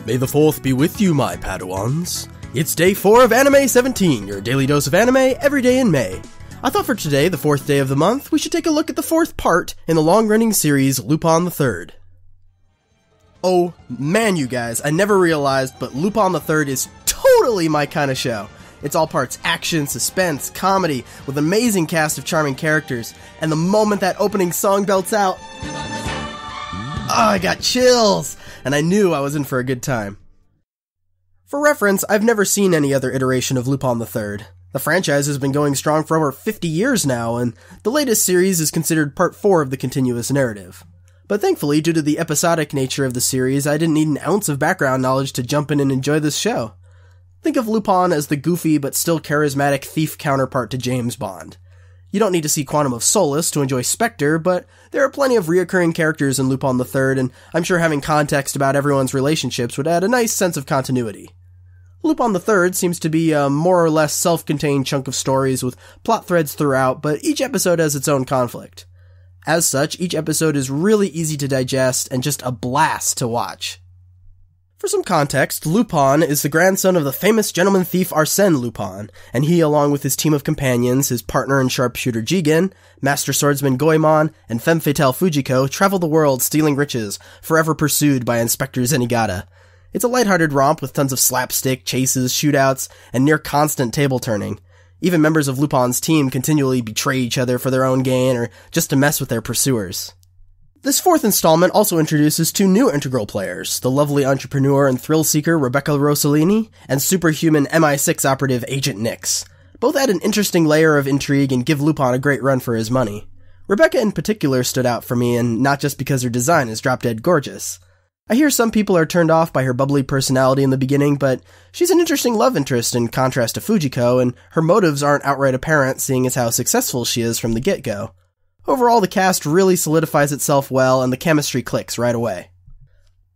May the 4th be with you, my Padawans. It's day 4 of AniMay17, your daily dose of anime every day in May. I thought for today, the 4th day of the month, we should take a look at the 4th part in the long-running series Lupin the Third. Oh man, you guys, I never realized, but Lupin the Third is totally my kind of show. It's all parts action, suspense, comedy, with an amazing cast of charming characters, and the moment that opening song belts out, I got chills, and I knew I was in for a good time. For reference, I've never seen any other iteration of Lupin the Third. The franchise has been going strong for over 50 years now, and the latest series is considered part 4 of the continuous narrative. But thankfully, due to the episodic nature of the series, I didn't need an ounce of background knowledge to jump in and enjoy this show. Think of Lupin as the goofy but still charismatic thief counterpart to James Bond. You don't need to see Quantum of Solace to enjoy Spectre, but there are plenty of reoccurring characters in Lupin the Third, and I'm sure having context about everyone's relationships would add a nice sense of continuity. Lupin the Third seems to be a more or less self-contained chunk of stories with plot threads throughout, but each episode has its own conflict. As such, each episode is really easy to digest and just a blast to watch. For some context, Lupin is the grandson of the famous gentleman thief Arsène Lupin, and he, along with his team of companions, his partner and sharpshooter Jigen, master swordsman Goemon, and femme fatale Fujiko, travel the world stealing riches, forever pursued by Inspector Zenigata. It's a lighthearted romp with tons of slapstick, chases, shootouts, and near-constant table-turning. Even members of Lupin's team continually betray each other for their own gain or just to mess with their pursuers. This 4th installment also introduces 2 new integral players, the lovely entrepreneur and thrill-seeker Rebecca Rossellini, and superhuman MI6 operative Agent Nix. Both add an interesting layer of intrigue and give Lupin a great run for his money. Rebecca in particular stood out for me, and not just because her design is drop-dead gorgeous. I hear some people are turned off by her bubbly personality in the beginning, but she's an interesting love interest in contrast to Fujiko, and her motives aren't outright apparent seeing as how successful she is from the get-go. Overall, the cast really solidifies itself well, and the chemistry clicks right away.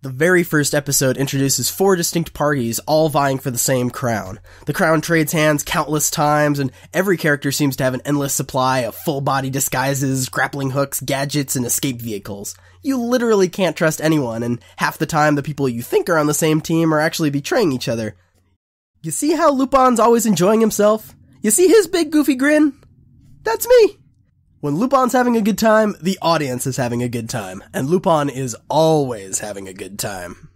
The very first episode introduces 4 distinct parties, all vying for the same crown. The crown trades hands countless times, and every character seems to have an endless supply of full-body disguises, grappling hooks, gadgets, and escape vehicles. You literally can't trust anyone, and half the time the people you think are on the same team are actually betraying each other. You see how Lupin's always enjoying himself? You see his big goofy grin? That's me! When Lupin's having a good time, the audience is having a good time, and Lupin is always having a good time.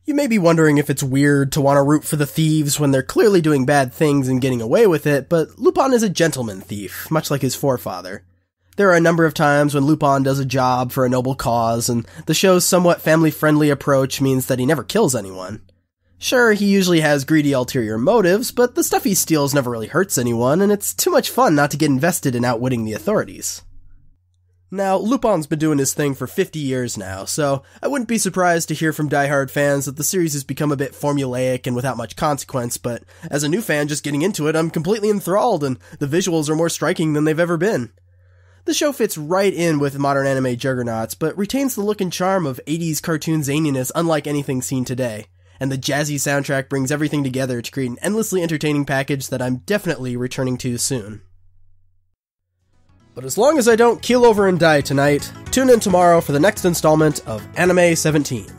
You may be wondering if it's weird to want to root for the thieves when they're clearly doing bad things and getting away with it, but Lupin is a gentleman thief, much like his forefather. There are a number of times when Lupin does a job for a noble cause, and the show's somewhat family-friendly approach means that he never kills anyone. Sure, he usually has greedy ulterior motives, but the stuff he steals never really hurts anyone, and it's too much fun not to get invested in outwitting the authorities. Now, Lupin's been doing his thing for 50 years now, so I wouldn't be surprised to hear from diehard fans that the series has become a bit formulaic and without much consequence, but as a new fan just getting into it, I'm completely enthralled, and the visuals are more striking than they've ever been. The show fits right in with modern anime juggernauts, but retains the look and charm of 80s cartoon zaniness unlike anything seen today. And the jazzy soundtrack brings everything together to create an endlessly entertaining package that I'm definitely returning to soon. But as long as I don't keel over and die tonight, tune in tomorrow for the next installment of AniMay17.